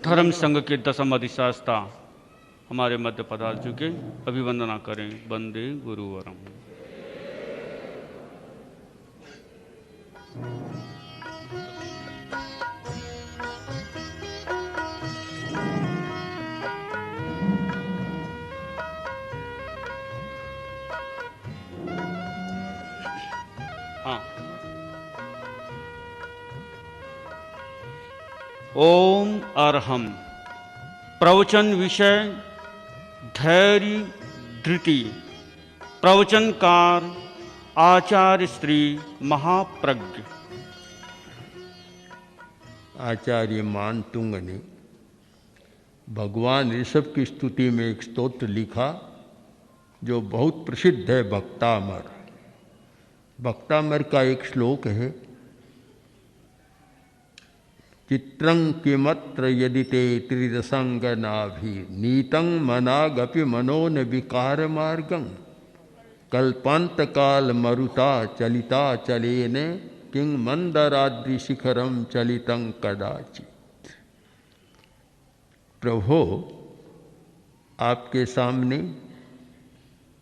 धर्म संघ के दसम अधिशास्ता हमारे मध्य पधार चुके, अभिवंदना करें। वंदे गुरुवरम। हाँ। ओम अर्हम। प्रवचन विषय धैर्य धृति। प्रवचनकार आचार्य श्री महाप्रज्ञ आचार्य मानतुंग ने भगवान ऋषभ की स्तुति में एक स्तोत्र लिखा जो बहुत प्रसिद्ध है, भक्तामर। भक्तामर का एक श्लोक है, चित्रं किमत्र यदि ते त्रिरसंगनाभि नीतं मनागपि मनोन विकार मार्गं कल्पांतकाल मरुता चलिता चलेने किं मंदराद्रि शिखरं चलितं कदाचित। प्रभो, आपके सामने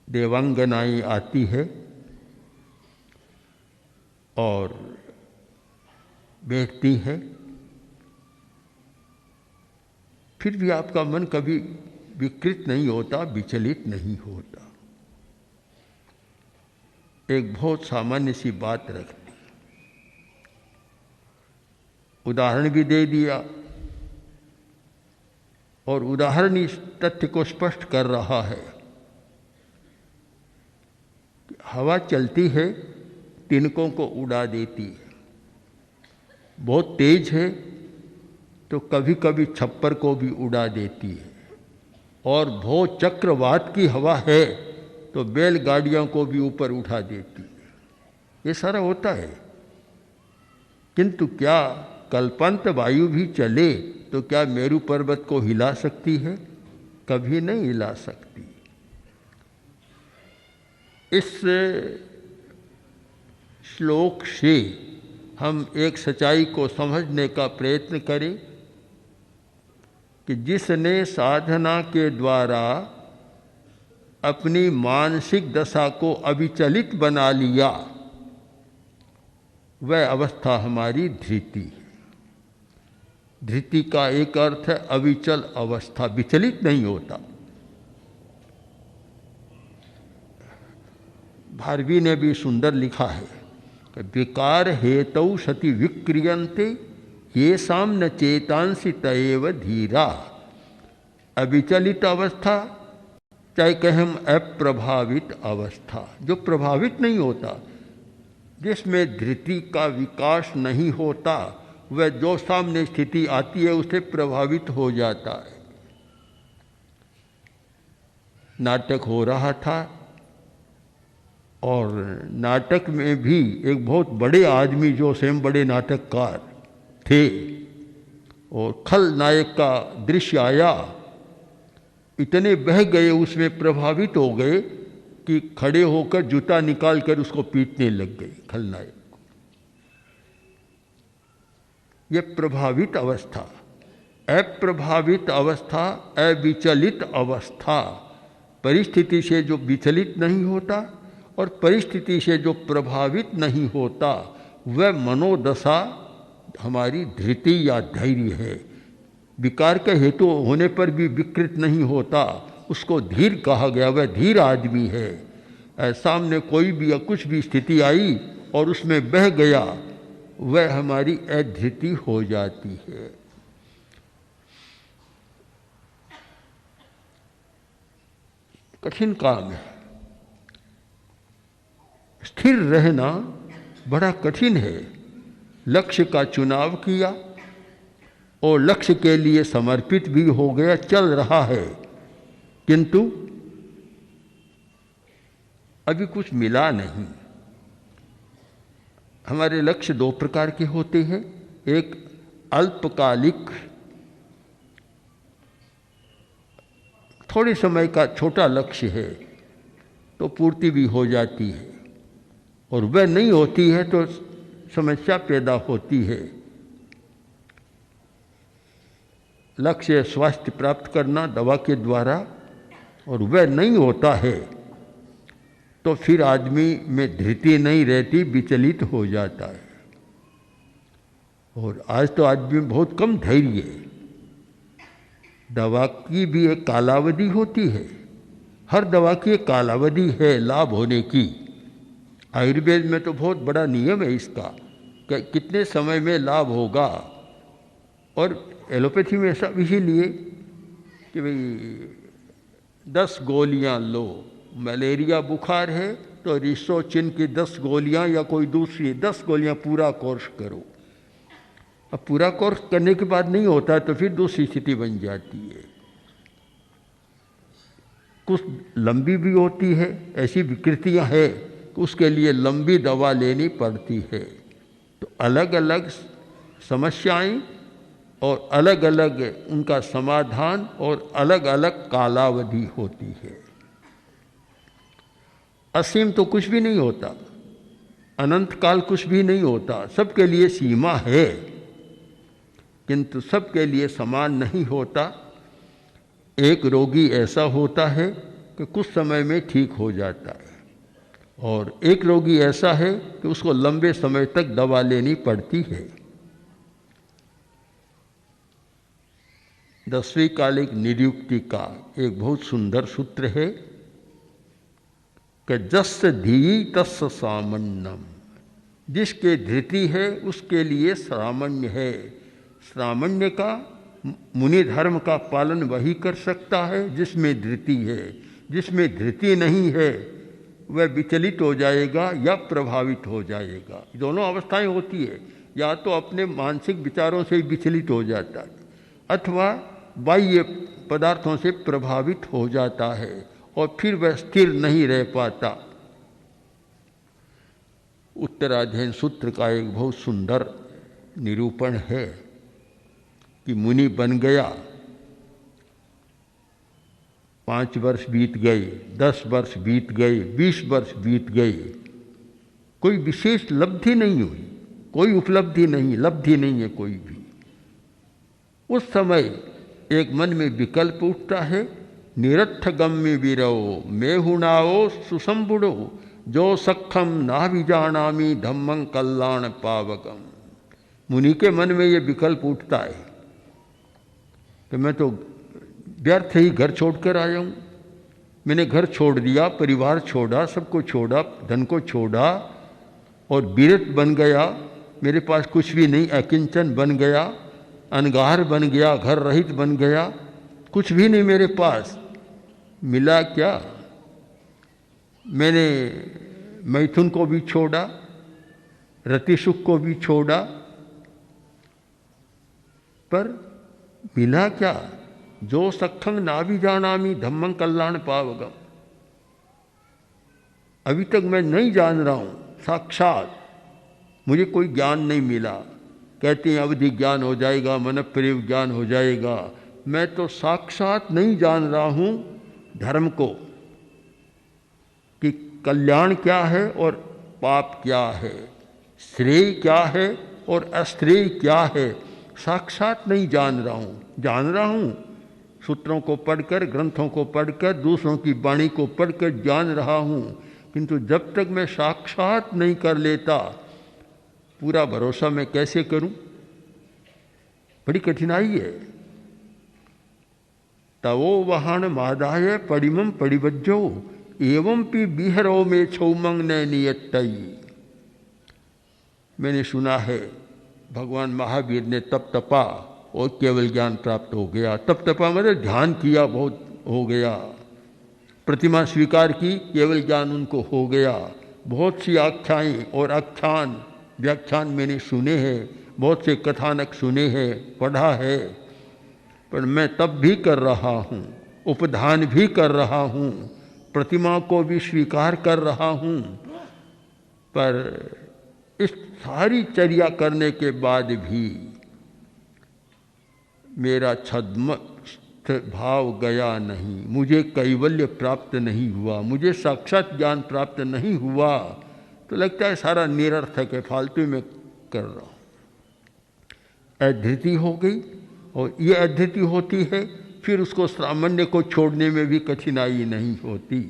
देवांगनाएं आती है और बैठती हैं, फिर भी आपका मन कभी विकृत नहीं होता, विचलित नहीं होता। एक बहुत सामान्य सी बात रख दी, उदाहरण भी दे दिया और उदाहरण इस तथ्य को स्पष्ट कर रहा है। हवा चलती है, तिनकों को उड़ा देती है। बहुत तेज है तो कभी कभी छप्पर को भी उड़ा देती है, और बहुत चक्रवात की हवा है तो बैलगाड़ियों को भी ऊपर उठा देती है। ये सारा होता है। किंतु क्या कल्पांत वायु भी चले तो क्या मेरू पर्वत को हिला सकती है? कभी नहीं हिला सकती। इस श्लोक से हम एक सच्चाई को समझने का प्रयत्न करें कि जिसने साधना के द्वारा अपनी मानसिक दशा को अविचलित बना लिया, वह अवस्था हमारी धृति है। धृति का एक अर्थ है अविचल अवस्था, विचलित नहीं होता। भारवी ने भी सुंदर लिखा है कि विकार हेतौ सति विक्रियन्ते ये साम न चेतांसी तएव धीरा। अविचलित अवस्था, चाहे कहें अप्रभावित अवस्था, जो प्रभावित नहीं होता, जिसमें धृति का विकास नहीं होता, वह जो सामने स्थिति आती है उससे प्रभावित हो जाता है। नाटक हो रहा था और नाटक में भी एक बहुत बड़े आदमी जो स्वयं बड़े नाटककार थे, और खलनायक का दृश्य आया, इतने बह गए, उसमें प्रभावित हो गए कि खड़े होकर जूता निकाल कर उसको पीटने लग गए खलनायक को। ये प्रभावित अवस्था। अप्रभावित अवस्था, अविचलित अवस्था, परिस्थिति से जो विचलित नहीं होता और परिस्थिति से जो प्रभावित नहीं होता, वह मनोदशा हमारी धृति या धैर्य है। विकार का हेतु होने पर भी विकृत नहीं होता, उसको धीर कहा गया। वह धीर आदमी है। सामने कोई भी या कुछ भी स्थिति आई और उसमें बह गया, वह हमारी अधृति हो जाती है। कठिन काम है। स्थिर रहना बड़ा कठिन है। लक्ष्य का चुनाव किया और लक्ष्य के लिए समर्पित भी हो गया, चल रहा है, किंतु अभी कुछ मिला नहीं। हमारे लक्ष्य दो प्रकार के होते हैं। एक अल्पकालिक, थोड़े समय का छोटा लक्ष्य है तो पूर्ति भी हो जाती है, और वह नहीं होती है तो समस्या पैदा होती है। लक्ष्य स्वास्थ्य प्राप्त करना दवा के द्वारा, और वह नहीं होता है तो फिर आदमी में धृति नहीं रहती, विचलित हो जाता है। और आज तो आदमी में बहुत कम धैर्य है। दवा की भी एक कालावधि होती है, हर दवा की एक कालावधि है लाभ होने की। आयुर्वेद में तो बहुत बड़ा नियम है इसका कि कितने समय में लाभ होगा, और एलोपैथी में ऐसा इसीलिए कि भाई 10 गोलियां लो, मलेरिया बुखार है तो रिसोचिन की 10 गोलियां या कोई दूसरी 10 गोलियां पूरा कोर्स करो। अब पूरा कोर्स करने के बाद नहीं होता तो फिर दूसरी स्थिति बन जाती है। कुछ लंबी भी होती है, ऐसी विकृतियां हैं कि उसके लिए लंबी दवा लेनी पड़ती है। तो अलग अलग समस्याएं और अलग अलग उनका समाधान और अलग अलग कालावधि होती है। असीम तो कुछ भी नहीं होता, अनंत काल कुछ भी नहीं होता, सबके लिए सीमा है, किंतु सबके लिए समान नहीं होता। एक रोगी ऐसा होता है कि कुछ समय में ठीक हो जाता है, और एक रोगी ऐसा है कि उसको लंबे समय तक दवा लेनी पड़ती है। 10वीं कालिक निरुक्ति का एक बहुत सुंदर सूत्र है कि जस्य धी तस्य सामान्यम, जिसके धृति है उसके लिए सामान्य है। सामान्य का मुनि धर्म का पालन वही कर सकता है जिसमें धृति है। जिसमें धृति नहीं है वह विचलित हो जाएगा या प्रभावित हो जाएगा। दोनों अवस्थाएं होती है, या तो अपने मानसिक विचारों से विचलित हो जाता है अथवा बाह्य पदार्थों से प्रभावित हो जाता है और फिर वह स्थिर नहीं रह पाता। उत्तराध्ययन सूत्र का एक बहुत सुंदर निरूपण है कि मुनि बन गया, 5 वर्ष बीत गए, 10 वर्ष बीत गए, 20 वर्ष बीत गए, कोई विशेष लब्धि नहीं हुई, कोई उपलब्धि नहीं, लब्धि नहीं है कोई भी। उस समय एक मन में विकल्प उठता है, निरथ गम्य विरहो मेहुणाओ सुसंबुड़ो जो सखम ना विजानामी धम्मं कल्याण पावकम। मुनि के मन में ये विकल्प उठता है कि मैं तो व्यर्थ ही घर छोड़कर आया हूँ। मैंने घर छोड़ दिया, परिवार छोड़ा, सबको छोड़ा, धन को छोड़ा और विरत बन गया। मेरे पास कुछ भी नहीं, अकिंचन बन गया, अनगार बन गया, घर रहित बन गया, कुछ भी नहीं मेरे पास। मिला क्या? मैंने मैथुन को भी छोड़ा, रति सुख को भी छोड़ा, पर मिला क्या? जो सखंग नाभि जानामी धम्मं कल्याण पावगम। अभी तक मैं नहीं जान रहा हूँ, साक्षात मुझे कोई ज्ञान नहीं मिला। कहते हैं अवधि ज्ञान हो जाएगा, मन प्रयोग ज्ञान हो जाएगा। मैं तो साक्षात नहीं जान रहा हूँ धर्म को कि कल्याण क्या है और पाप क्या है, श्रेय क्या है और अश्रेय क्या है। साक्षात नहीं जान रहा हूँ। जान रहा हूँ सूत्रों को पढ़कर, ग्रंथों को पढ़कर, दूसरों की वाणी को पढ़कर जान रहा हूँ, किंतु जब तक मैं साक्षात नहीं कर लेता पूरा भरोसा मैं कैसे करूं? बड़ी कठिनाई है। तवो वहान मादाय परिमम परिवज्जो एवं पी बिहरो में छौमंग ने नियतई। मैंने सुना है भगवान महावीर ने तप तपा और केवल ज्ञान प्राप्त हो गया। तप तपा मतलब ध्यान किया, बहुत हो गया। प्रतिमा स्वीकार की, केवल ज्ञान उनको हो गया। बहुत सी आख्याएं और आख्यान व्याख्यान मैंने सुने हैं, बहुत से कथानक सुने हैं, पढ़ा है, पर मैं तप भी कर रहा हूँ, उपधान भी कर रहा हूँ, प्रतिमा को भी स्वीकार कर रहा हूँ, पर इस सारी चर्या करने के बाद भी मेरा छद्म भाव गया नहीं, मुझे कैवल्य प्राप्त नहीं हुआ, मुझे साक्षात ज्ञान प्राप्त नहीं हुआ, तो लगता है सारा निरर्थक है, फालतू में कर रहा हूँ। अधृति हो गई, और ये अद्वितीय होती है, फिर उसको सामान्य को छोड़ने में भी कठिनाई नहीं होती।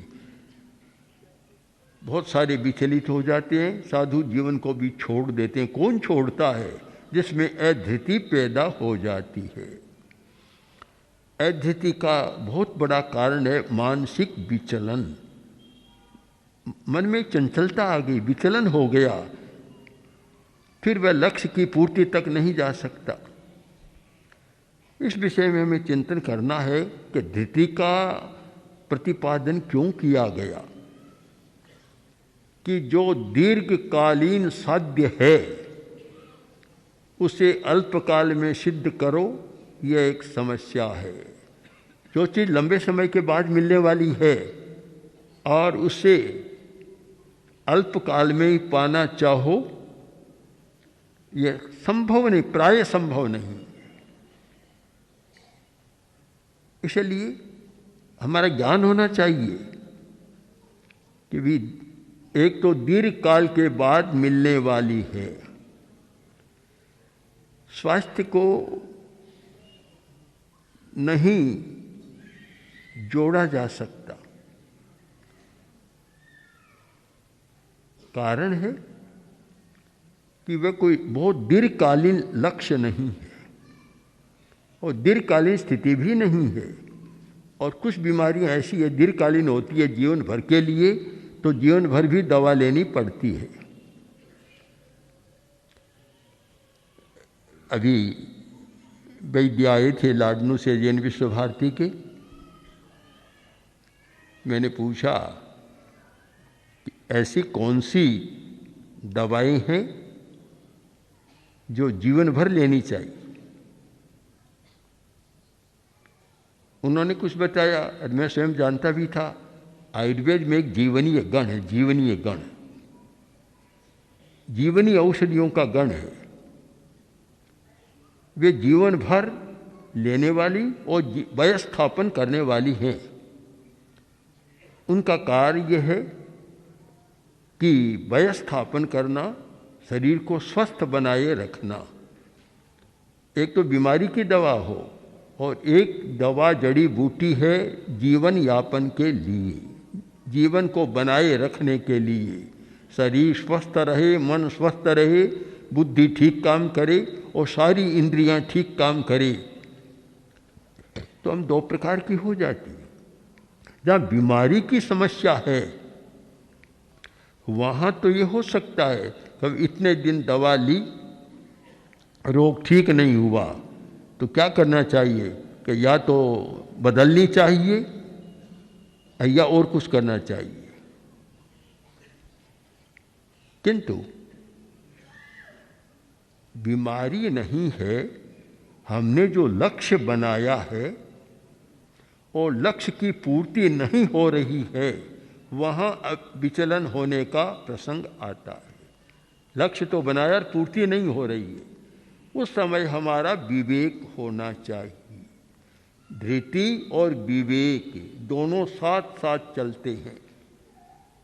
बहुत सारे विचलित हो जाते हैं, साधु जीवन को भी छोड़ देते हैं। कौन छोड़ता है? जिसमें अद्वितीय पैदा हो जाती है। अद्वितीय का बहुत बड़ा कारण है मानसिक विचलन। मन में चंचलता आ गई, विचलन हो गया, फिर वह लक्ष्य की पूर्ति तक नहीं जा सकता। इस विषय में हमें चिंतन करना है कि धृति का प्रतिपादन क्यों किया गया, कि जो दीर्घकालीन साध्य है उसे अल्पकाल में सिद्ध करो, यह एक समस्या है। जो चीज़ लंबे समय के बाद मिलने वाली है और उसे अल्पकाल में ही पाना चाहो, यह संभव नहीं, प्राय संभव नहीं। इसलिए हमारा ज्ञान होना चाहिए कि भी एक तो दीर्घ काल के बाद मिलने वाली है। स्वास्थ्य को नहीं जोड़ा जा सकता। कारण है कि वह कोई बहुत दीर्घकालीन लक्ष्य नहीं है और दीर्घकालीन स्थिति भी नहीं है। और कुछ बीमारियां ऐसी है दीर्घकालीन होती है जीवन भर के लिए, तो जीवन भर भी दवा लेनी पड़ती है। अभी वैद्य आए थे लाडनू से, जैन विश्व भारती के। मैंने पूछा कि ऐसी कौन सी दवाएं हैं जो जीवन भर लेनी चाहिए। उन्होंने कुछ बताया, मैं स्वयं जानता भी था। आयुर्वेद में एक जीवनीय गण है, जीवनीय गण, जीवनीय औषधियों का गण है। वे जीवन भर लेने वाली और वयस्थापन करने वाली हैं। उनका कार्य यह है कि वयस्थापन करना, शरीर को स्वस्थ बनाए रखना। एक तो बीमारी की दवा हो और एक दवा जड़ी बूटी है जीवन यापन के लिए, जीवन को बनाए रखने के लिए। शरीर स्वस्थ रहे, मन स्वस्थ रहे, बुद्धि ठीक काम करे और सारी इंद्रियां ठीक काम करे, तो हम दो प्रकार की हो जाती है। जहाँ बीमारी की समस्या है वहाँ तो ये हो सकता है कि इतने दिन दवा ली, रोग ठीक नहीं हुआ, तो क्या करना चाहिए कि या तो बदलनी चाहिए या और कुछ करना चाहिए। किंतु बीमारी नहीं है, हमने जो लक्ष्य बनाया है और लक्ष्य की पूर्ति नहीं हो रही है, वहाँ विचलन होने का प्रसंग आता है। लक्ष्य तो बनाया और पूर्ति नहीं हो रही है, उस समय हमारा विवेक होना चाहिए। धृति और विवेक दोनों साथ साथ चलते हैं।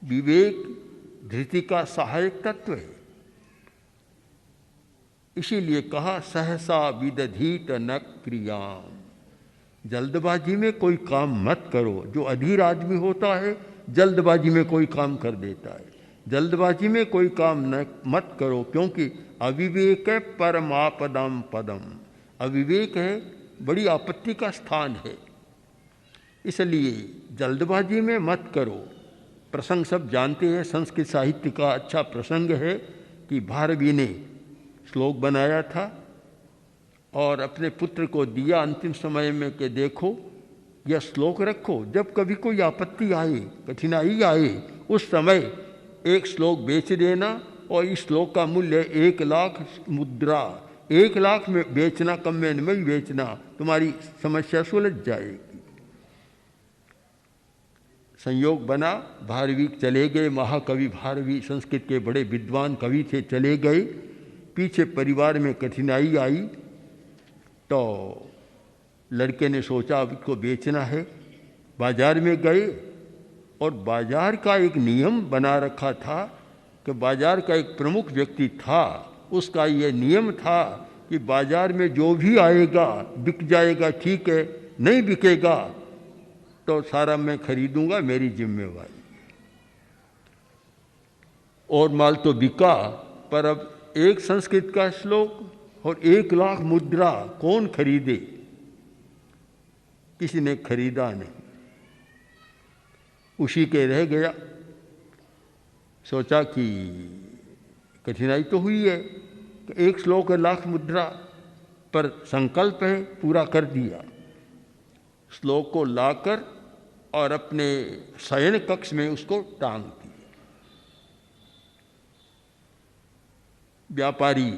विवेक धृति का सहायक तत्व है। इसीलिए कहा सहसा विदधीत न क्रियाम, जल्दबाजी में कोई काम मत करो। जो अधीर आदमी होता है जल्दबाजी में कोई काम कर देता है। जल्दबाजी में कोई काम न मत करो, क्योंकि अविवेक है परमापदम पदम। अविवेक है बड़ी आपत्ति का स्थान है, इसलिए जल्दबाजी में मत करो। प्रसंग सब जानते हैं, संस्कृत साहित्य का अच्छा प्रसंग है कि भारवी ने श्लोक बनाया था और अपने पुत्र को दिया अंतिम समय में कि देखो यह श्लोक रखो, जब कभी कोई आपत्ति आए, कठिनाई आए, उस समय एक श्लोक बेच देना और इस श्लोक का मूल्य 1,00,000 मुद्रा, 1,00,000 में बेचना, कम में नहीं बेचना, तुम्हारी समस्या सुलझ जाएगी। संयोग बना, भारवी चले गए। महाकवि भारवी संस्कृत के बड़े विद्वान कवि थे, चले गए। पीछे परिवार में कठिनाई आई तो लड़के ने सोचा अब इसको बेचना है। बाजार में गए और बाजार का एक नियम बना रखा था कि बाजार का एक प्रमुख व्यक्ति था, उसका ये नियम था कि बाजार में जो भी आएगा बिक जाएगा, ठीक है, नहीं बिकेगा तो सारा मैं खरीदूंगा, मेरी जिम्मेवारी। और माल तो बिका, पर अब एक संस्कृत का श्लोक और 1,00,000 मुद्रा कौन खरीदे? किसी ने खरीदा नहीं, उसी के रह गया। सोचा कि कठिनाई तो हुई है, एक श्लोक 1,00,000 मुद्रा, पर संकल्प है, पूरा कर दिया। श्लोक को लाकर और अपने शयन कक्ष में उसको टांग दिया। व्यापारी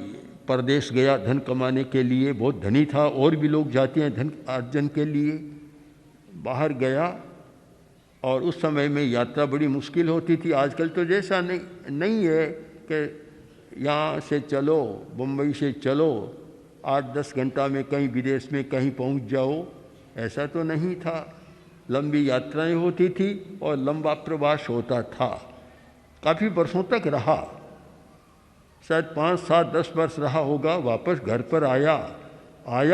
परदेश गया धन कमाने के लिए, बहुत धनी था, और भी लोग जाते हैं धन अर्जन के लिए। बाहर गया और उस समय में यात्रा बड़ी मुश्किल होती थी। आजकल तो जैसा नहीं है कि यहाँ से चलो, बम्बई से चलो, 8-10 घंटा में कहीं विदेश में कहीं पहुँच जाओ, ऐसा तो नहीं था। लंबी यात्राएं होती थी और लंबा प्रवास होता था। काफ़ी वर्षों तक रहा, शायद 5, 7, 10 वर्ष रहा होगा। वापस घर पर आया,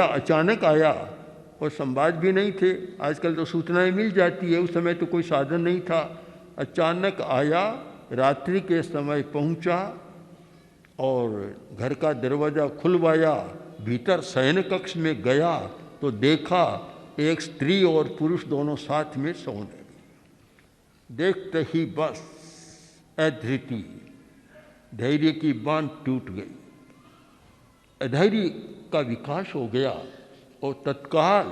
अचानक आया, और संवाद भी नहीं थे। आजकल तो सूचनाएं मिल जाती है, उस समय तो कोई साधन नहीं था। अचानक आया, रात्रि के समय पहुंचा और घर का दरवाज़ा खुलवाया, भीतर शयन कक्ष में गया तो देखा एक स्त्री और पुरुष दोनों साथ में सोने। देखते ही बस अधृति, धैर्य की बांध टूट गई, अधैर्य का विकास हो गया। और तत्काल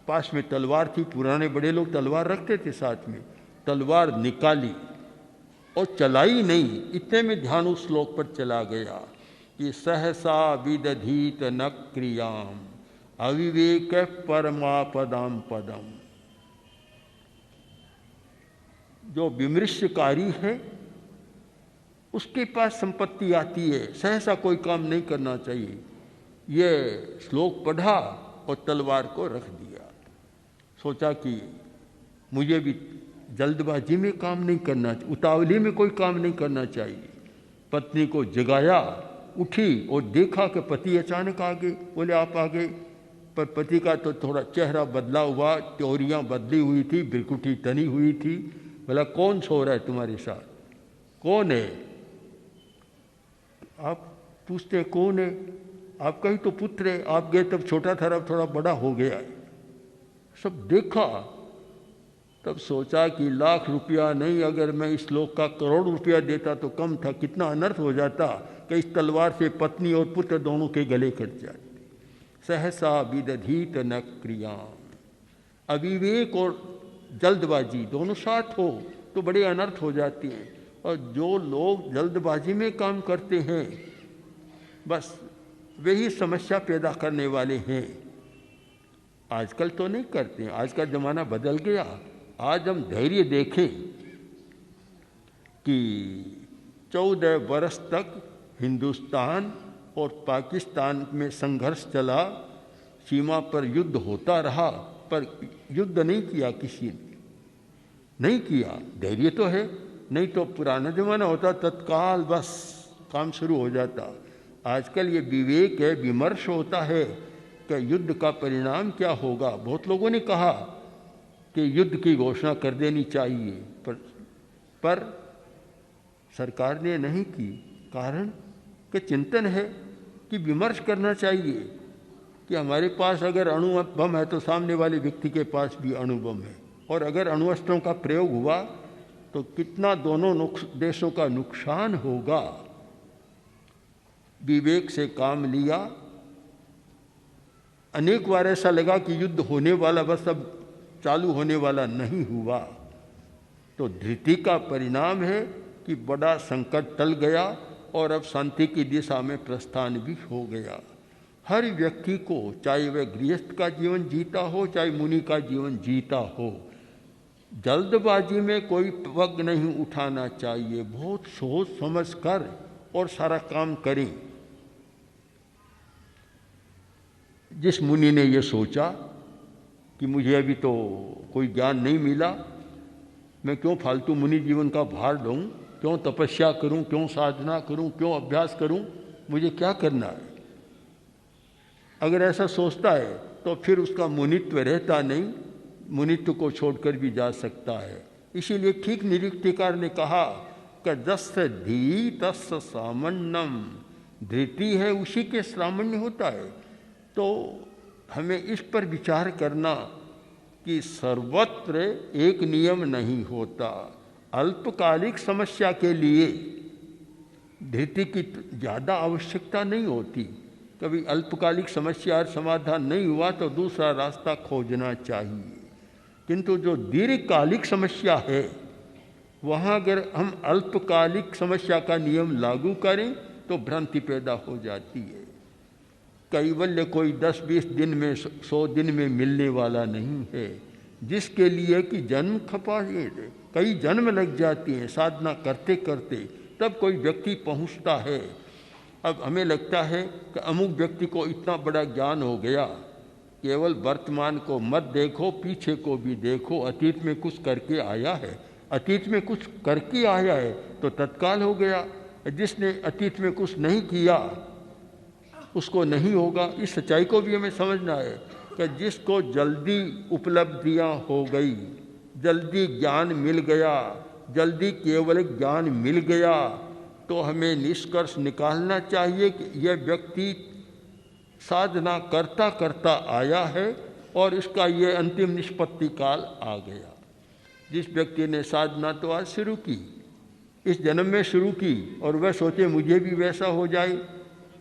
पास में तलवार थी, पुराने बड़े लोग तलवार रखते थे साथ में, तलवार निकाली और चलाई नहीं, इतने में ध्यान उस श्लोक पर चला गया कि सहसा विदधीत न क्रियाम अविवेक परमापदाम पदम। जो विमृश्यकारी है उसके पास संपत्ति आती है, सहसा कोई काम नहीं करना चाहिए। ये श्लोक पढ़ा और तलवार को रख दिया। सोचा कि मुझे भी जल्दबाजी में काम नहीं करना, उतावली में कोई काम नहीं करना चाहिए। पत्नी को जगाया, उठी और देखा कि पति अचानक आ गए। बोले आप आ गए, पर पति का तो थोड़ा चेहरा बदला हुआ, त्योरियाँ बदली हुई थी, बिरकुटी तनी हुई थी। बोला कौन सो रहा है तुम्हारे साथ, कौन है? आप पूछते हैं कौन है? आपका ही तो पुत्र है, आप गए तब छोटा था, अब थोड़ा बड़ा हो गया है। सब देखा, तब सोचा कि 1,00,000 रुपया नहीं, अगर मैं इस श्लोक का 1,00,00,000 रुपया देता तो कम था। कितना अनर्थ हो जाता कि इस तलवार से पत्नी और पुत्र दोनों के गले कट जाते। सहसा विदधीत न क्रियाम, अविवेक और जल्दबाजी दोनों साथ हो तो बड़े अनर्थ हो जाते हैं। और जो लोग जल्दबाजी में काम करते हैं, बस वही समस्या पैदा करने वाले हैं। आजकल तो नहीं करते हैं, आज का ज़माना बदल गया। आज हम धैर्य देखें कि 14 वर्ष तक हिंदुस्तान और पाकिस्तान में संघर्ष चला, सीमा पर युद्ध होता रहा, पर युद्ध नहीं किया किसी ने, नहीं किया। धैर्य तो है, नहीं तो पुराना ज़माना होता तत्काल बस काम शुरू हो जाता। आजकल ये विवेक है, विमर्श होता है कि युद्ध का परिणाम क्या होगा। बहुत लोगों ने कहा कि युद्ध की घोषणा कर देनी चाहिए, पर सरकार ने नहीं की। कारण कि चिंतन है कि विमर्श करना चाहिए कि हमारे पास अगर अणु बम है तो सामने वाले व्यक्ति के पास भी अणु बम है, और अगर अणुअस्त्रों का प्रयोग हुआ तो कितना दोनों देशों का नुकसान होगा। विवेक से काम लिया। अनेक बार ऐसा लगा कि युद्ध होने वाला, बस अब चालू होने वाला नहीं हुआ। तो धृति का परिणाम है कि बड़ा संकट टल गया और अब शांति की दिशा में प्रस्थान भी हो गया। हर व्यक्ति को, चाहे वह गृहस्थ का जीवन जीता हो, चाहे मुनि का जीवन जीता हो, जल्दबाजी में कोई पग नहीं उठाना चाहिए। बहुत सोच समझ कर और सारा काम करें। जिस मुनि ने ये सोचा कि मुझे अभी तो कोई ज्ञान नहीं मिला, मैं क्यों फालतू मुनि जीवन का भार लूँ, क्यों तपस्या करूँ, क्यों साधना करूँ, क्यों अभ्यास करूँ, मुझे क्या करना है। अगर ऐसा सोचता है तो फिर उसका मुनित्व रहता नहीं, मुनित्व को छोड़कर भी जा सकता है। इसीलिए ठीक निरुक्तिकार ने कहा कि जस्य धी तस्य सामन्यम, धृति है उसी के सामान्य होता है। तो हमें इस पर विचार करना कि सर्वत्र एक नियम नहीं होता। अल्पकालिक समस्या के लिए धृति की ज़्यादा आवश्यकता नहीं होती। कभी अल्पकालिक समस्या समाधान नहीं हुआ तो दूसरा रास्ता खोजना चाहिए। किंतु जो दीर्घकालिक समस्या है वहाँ अगर हम अल्पकालिक समस्या का नियम लागू करें तो भ्रांति पैदा हो जाती है। कैवल्य कोई 10-20 दिन में 100 दिन में मिलने वाला नहीं है, जिसके लिए कि जन्म खपाए, कई जन्म लग जाती हैं साधना करते करते, तब कोई व्यक्ति पहुंचता है। अब हमें लगता है कि अमुक व्यक्ति को इतना बड़ा ज्ञान हो गया, केवल वर्तमान को मत देखो, पीछे को भी देखो, अतीत में कुछ करके आया है। अतीत में कुछ करके आया है तो तत्काल हो गया, जिसने अतीत में कुछ नहीं किया उसको नहीं होगा। इस सच्चाई को भी हमें समझना है कि जिसको जल्दी उपलब्धियां हो गई, जल्दी ज्ञान मिल गया, जल्दी केवल ज्ञान मिल गया, तो हमें निष्कर्ष निकालना चाहिए कि यह व्यक्ति साधना करता करता आया है और इसका ये अंतिम निष्पत्ति काल आ गया। जिस व्यक्ति ने साधना तो आज शुरू की, इस जन्म में शुरू की, और वह सोचे मुझे भी वैसा हो जाए,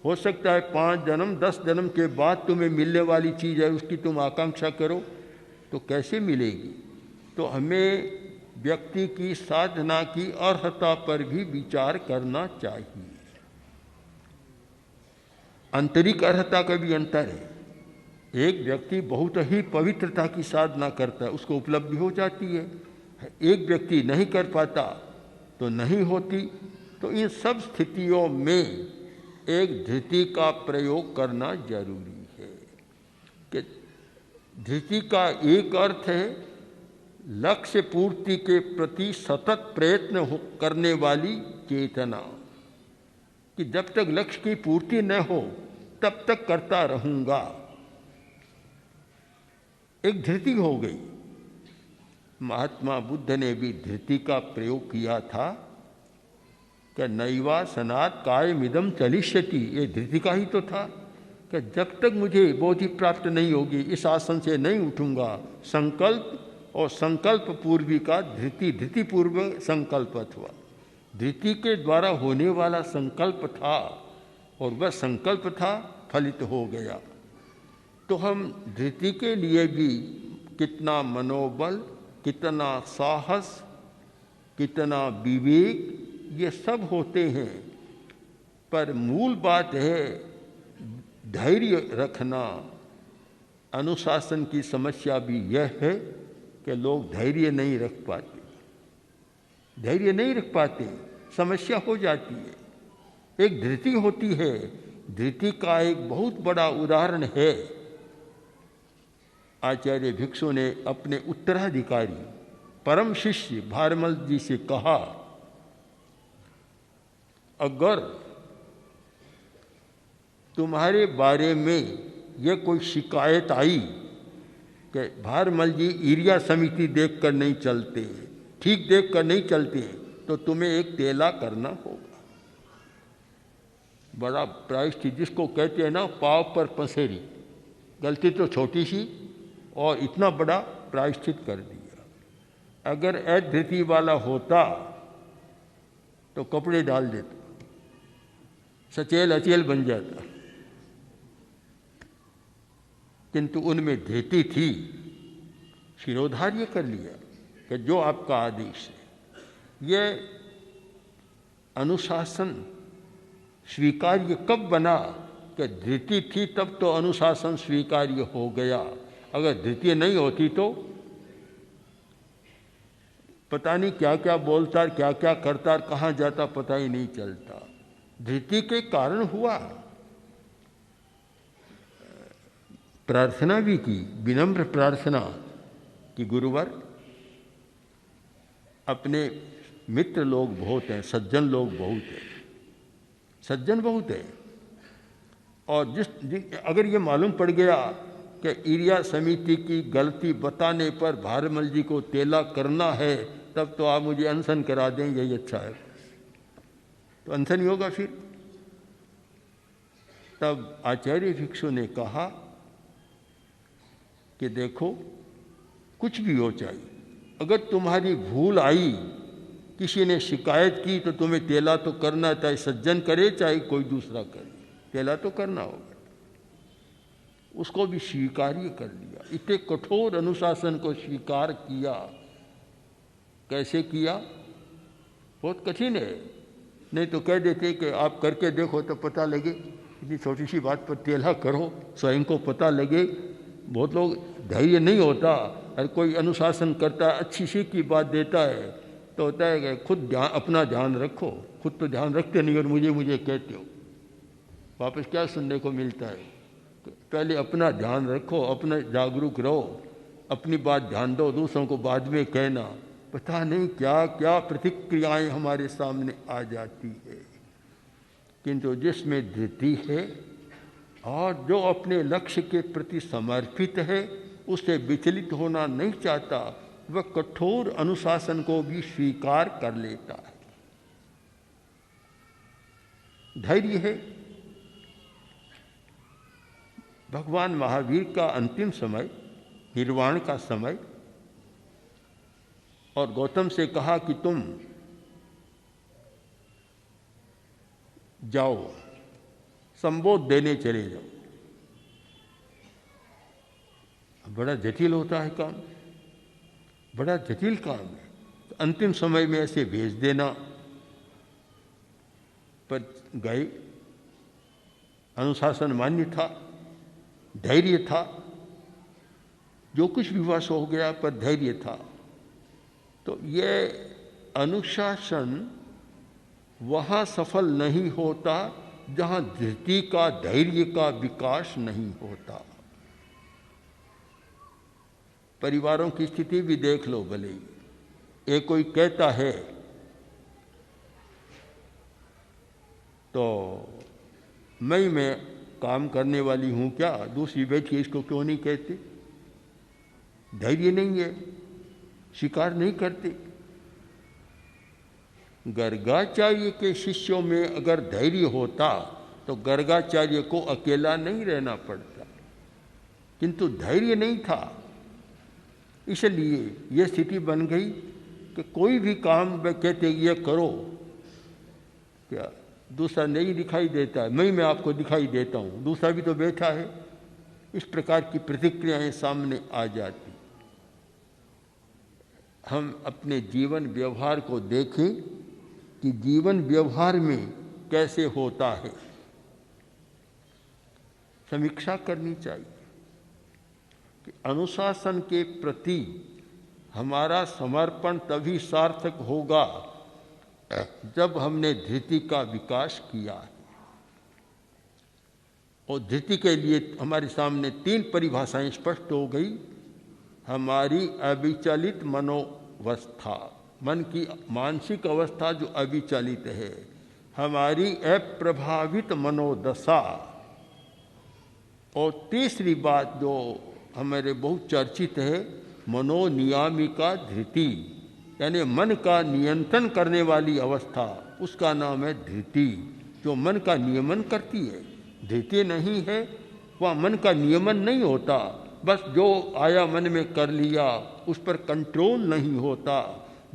हो सकता है 5 जन्म 10 जन्म के बाद तुम्हें मिलने वाली चीज़ है उसकी तुम आकांक्षा करो, तो कैसे मिलेगी। तो हमें व्यक्ति की साधना की अर्हता पर भी विचार करना चाहिए। आंतरिक अर्हता का भी अंतर है। एक व्यक्ति बहुत ही पवित्रता की साधना करता है, उसको उपलब्धि हो जाती है। एक व्यक्ति नहीं कर पाता तो नहीं होती। तो इन सब स्थितियों में एक धृति का प्रयोग करना जरूरी है। कि धृति का एक अर्थ है लक्ष्य पूर्ति के प्रति सतत प्रयत्न करने वाली चेतना, कि जब तक लक्ष्य की पूर्ति न हो तब तक करता रहूंगा। एक धृति हो गई। महात्मा बुद्ध ने भी धृति का प्रयोग किया था कि नैवा सनात कायमिदं चलिष्यति, ये धृति का ही तो था कि जब तक मुझे बोधि प्राप्त नहीं होगी इस आसन से नहीं उठूंगा। संकल्प और संकल्प पूर्वी का धृति पूर्व संकल्प हुआ। धृति के द्वारा होने वाला संकल्प था और वह संकल्प था फलित हो गया। तो हम धृति के लिए भी कितना मनोबल, कितना साहस, कितना विवेक, ये सब होते हैं, पर मूल बात है धैर्य रखना। अनुशासन की समस्या भी यह है कि लोग धैर्य नहीं रख पाते, धैर्य नहीं रख पाते, समस्या हो जाती है। एक धृति होती है। धृति का एक बहुत बड़ा उदाहरण है। आचार्य भिक्षु ने अपने उत्तराधिकारी परम शिष्य भारमल जी से कहा, अगर तुम्हारे बारे में यह कोई शिकायत आई कि भारमल जी ईर्या समिति देखकर नहीं चलते, ठीक देखकर नहीं चलते, तो तुम्हें एक तेला करना होगा। बड़ा प्रायश्चित, जिसको कहते हैं ना पाव पर पसेरी, गलती तो छोटी सी और इतना बड़ा प्रायश्चित कर दिया। अगर अधृति वाला होता तो कपड़े डाल देता, सचेल अचेल बन जाता, किंतु उनमें धृति थी। शिरोधार्य कर लिया कि जो आपका आदेश है। यह अनुशासन स्वीकार्य कब बना कि धृति थी, तब तो अनुशासन स्वीकार्य हो गया। अगर धृति नहीं होती तो पता नहीं क्या क्या बोलता, क्या क्या करता, कहाँ जाता पता ही नहीं चलता। धृति के कारण हुआ। प्रार्थना भी की, विनम्र प्रार्थना कि गुरुवर, अपने मित्र लोग बहुत हैं, सज्जन लोग बहुत हैं, सज्जन बहुत हैं, और अगर ये मालूम पड़ गया कि एरिया समिति की गलती बताने पर भारमल जी को तेला करना है, तब तो आप मुझे अनशन करा दें, यही अच्छा है। तो अनशन ही होगा फिर। तब आचार्य भिक्षु ने कहा कि देखो, कुछ भी हो चाहिए, अगर तुम्हारी भूल आई, किसी ने शिकायत की, तो तुम्हें तेला तो करना, चाहे सज्जन करे चाहे कोई दूसरा करे, तेला तो करना होगा। उसको भी स्वीकार्य कर लिया, इतने कठोर अनुशासन को स्वीकार किया। कैसे किया? बहुत कठिन है, नहीं तो कह देते कि आप करके देखो तो पता लगे, इतनी छोटी सी बात पर तेला करो, स्वयं को पता लगे। बहुत लोग धैर्य नहीं होता, हर कोई अनुशासन करता है, अच्छी सी की बात देता है, तो होता है कि खुद अपना ध्यान रखो। खुद तो ध्यान रखते नहीं और मुझे कहते हो, वापस क्या सुनने को मिलता है? पहले अपना ध्यान रखो, अपना जागरूक रहो, अपनी बात ध्यान दो, दूसरों को बाद में कहना। पता नहीं क्या क्या प्रतिक्रियाएं हमारे सामने आ जाती है। किंतु जिसमें धृति है और जो अपने लक्ष्य के प्रति समर्पित है, उससे विचलित होना नहीं चाहता, वह कठोर अनुशासन को भी स्वीकार कर लेता है। धैर्य है। भगवान महावीर का अंतिम समय, निर्वाण का समय, और गौतम से कहा कि तुम जाओ, संबोध देने चले जाओ। बड़ा जटिल होता है काम, बड़ा जटिल काम है। तो अंतिम समय में ऐसे भेज देना, पर गए। अनुशासन मान्य था, धैर्य था, जो कुछ भी वश हो गया, पर धैर्य था। तो ये अनुशासन वहाँ सफल नहीं होता जहाँ धृति का, धैर्य का विकास नहीं होता। परिवारों की स्थिति भी देख लो भले ही। एक कोई कहता है तो मैं काम करने वाली हूँ क्या, दूसरी बैठी इसको क्यों नहीं कहते? धैर्य नहीं है, स्वीकार नहीं करते। गर्गाचार्य के शिष्यों में अगर धैर्य होता तो गर्गाचार्य को अकेला नहीं रहना पड़ता, किंतु धैर्य नहीं था। इसलिए यह स्थिति बन गई कि कोई भी काम वे कहते ये करो, क्या दूसरा नहीं दिखाई देता है, मैं आपको दिखाई देता हूँ, दूसरा भी तो बैठा है। इस प्रकार की प्रतिक्रियाएं सामने आ जाती। हम अपने जीवन व्यवहार को देखें कि जीवन व्यवहार में कैसे होता है, समीक्षा करनी चाहिए कि अनुशासन के प्रति हमारा समर्पण तभी सार्थक होगा जब हमने धृति का विकास किया है। और धृति के लिए हमारे सामने 3 परिभाषाएं स्पष्ट हो गई। हमारी अविचलित मनोवस्था, मन की मानसिक अवस्था जो अविचलित है, हमारी अप्रभावित मनोदशा, और तीसरी बात जो हमारे बहुत चर्चित है, मनोनियामिका धृति, यानी मन का नियंत्रण करने वाली अवस्था, उसका नाम है धृति, जो मन का नियमन करती है। धृति नहीं है, वह मन का नियमन नहीं होता, बस जो आया मन में कर लिया, उस पर कंट्रोल नहीं होता।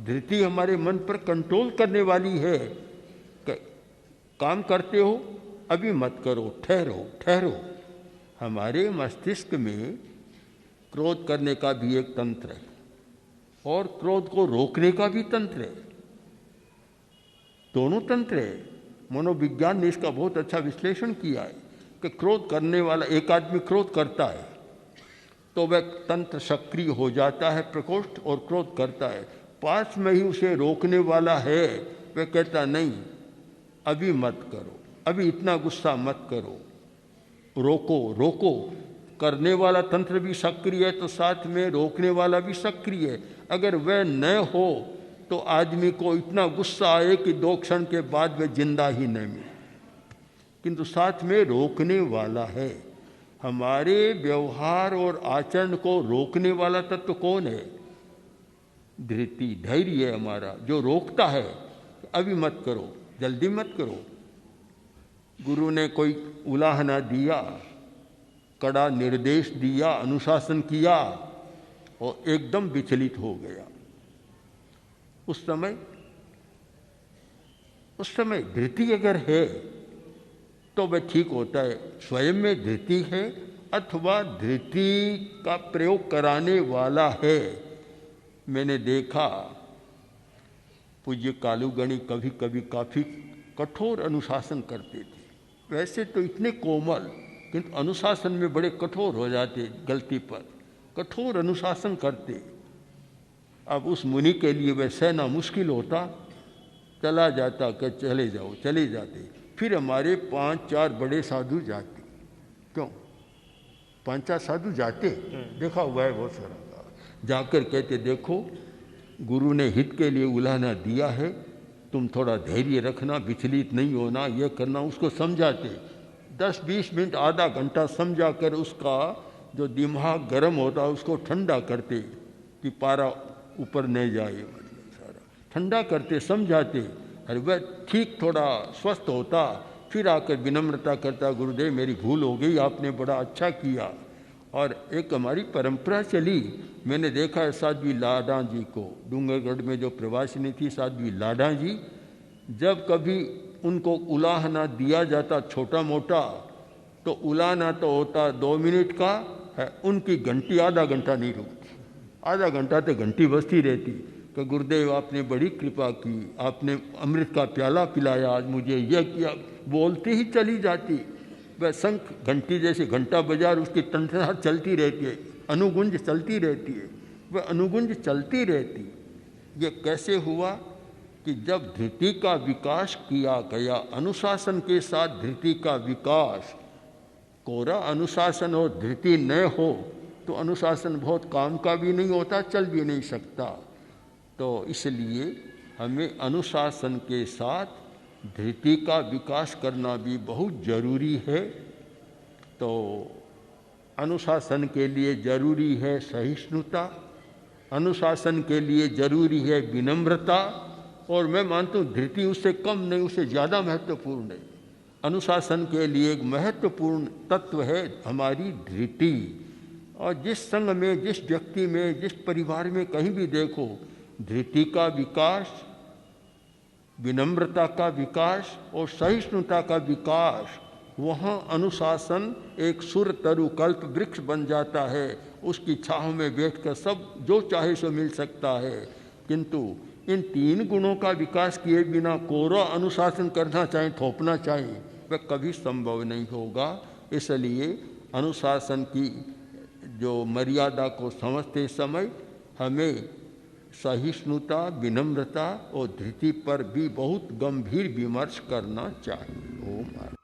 धृति हमारे मन पर कंट्रोल करने वाली है। काम करते हो, अभी मत करो, ठहरो ठहरो। हमारे मस्तिष्क में क्रोध करने का भी एक तंत्र है और क्रोध को रोकने का भी तंत्र है। दोनों तंत्र है। मनोविज्ञान ने इसका बहुत अच्छा विश्लेषण किया है कि क्रोध करने वाला, एक आदमी क्रोध करता है तो वह तंत्र सक्रिय हो जाता है, प्रकोष्ठ, और क्रोध करता है। पास में ही उसे रोकने वाला है, वह कहता नहीं, अभी मत करो, अभी इतना गुस्सा मत करो, रोको रोको। करने वाला तंत्र भी सक्रिय है तो साथ में रोकने वाला भी सक्रिय है। अगर वह न हो तो आदमी को इतना गुस्सा आए कि 2 क्षण के बाद वह जिंदा ही नहीं मिले। किंतु साथ में रोकने वाला है। हमारे व्यवहार और आचरण को रोकने वाला तत्व कौन है? धृति, धैर्य है हमारा, जो रोकता है अभी मत करो, जल्दी मत करो। गुरु ने कोई उलाहना दिया, कड़ा निर्देश दिया, अनुशासन किया और एकदम विचलित हो गया, उस समय धृति अगर है तो वह ठीक होता है। स्वयं में धृति है अथवा धृति का प्रयोग कराने वाला है। मैंने देखा पूज्य कालूगणी कभी कभी काफ़ी कठोर अनुशासन करते थे। वैसे तो इतने कोमल, किंतु अनुशासन में बड़े कठोर हो जाते, गलती पर कठोर अनुशासन करते। अब उस मुनि के लिए वह सहना मुश्किल होता, चला जाता कि चले जाओ, चले जाते। फिर हमारे 5-4 बड़े साधु जाते, क्यों 5-4 साधु जाते, देखा हुआ है बहुत सारा, जाकर कहते देखो गुरु ने हित के लिए उलाहना दिया है, तुम थोड़ा धैर्य रखना, विचलित नहीं होना, ये करना। उसको समझाते 10-20 मिनट, आधा घंटा समझा कर उसका जो दिमाग गर्म होता उसको ठंडा करते कि पारा ऊपर नहीं जाए, मतलब सारा ठंडा करते, समझाते। अरे वह ठीक थोड़ा स्वस्थ होता, फिर आकर विनम्रता करता, गुरुदेव मेरी भूल हो गई, आपने बड़ा अच्छा किया। और एक हमारी परंपरा चली, मैंने देखा है साध्वी लाडा जी को, डूंगरगढ़ में जो प्रवासिनी थी साध्वी लाडा जी, जब कभी उनको उलाहना दिया जाता छोटा मोटा, तो उलाहना तो होता 2 मिनट का है, उनकी घंटी आधा घंटा नहीं रुकती, आधा घंटा तो घंटी बजती रहती कि गुरुदेव आपने बड़ी कृपा की, आपने अमृत का प्याला पिलाया, आज मुझे यह किया, बोलते ही चली जाती। वह शंख घंटी जैसे घंटा बाजार उसकी टंटनाहट चलती रहती है, अनुगुंज चलती रहती है, वह अनुगुंज चलती रहती। ये कैसे हुआ कि जब धृति का विकास किया गया, अनुशासन के साथ धृति का विकास, कोरा अनुशासन और धृति न हो तो अनुशासन बहुत काम का भी नहीं होता, चल भी नहीं सकता। तो इसलिए हमें अनुशासन के साथ धृति का विकास करना भी बहुत जरूरी है। तो अनुशासन के लिए जरूरी है सहिष्णुता, अनुशासन के लिए जरूरी है विनम्रता, और मैं मानता हूँ धृति उससे कम नहीं, उससे ज़्यादा महत्वपूर्ण है। अनुशासन के लिए एक महत्वपूर्ण तत्व है हमारी धृति। और जिस संघ में, जिस व्यक्ति में, जिस परिवार में कहीं भी देखो, धृति का विकास, विनम्रता का विकास और सहिष्णुता का विकास, वहाँ अनुशासन एक सुर तरु कल्प वृक्ष बन जाता है। उसकी छाँव में बैठकर सब जो चाहे सो मिल सकता है। किंतु इन 3 गुणों का विकास किए बिना कोरा अनुशासन करना चाहे, थोपना चाहे, वह कभी संभव नहीं होगा। इसलिए अनुशासन की जो मर्यादा को समझते समय हमें सहिष्णुता, विनम्रता और धृति पर भी बहुत गंभीर विमर्श करना चाहिए। ओम।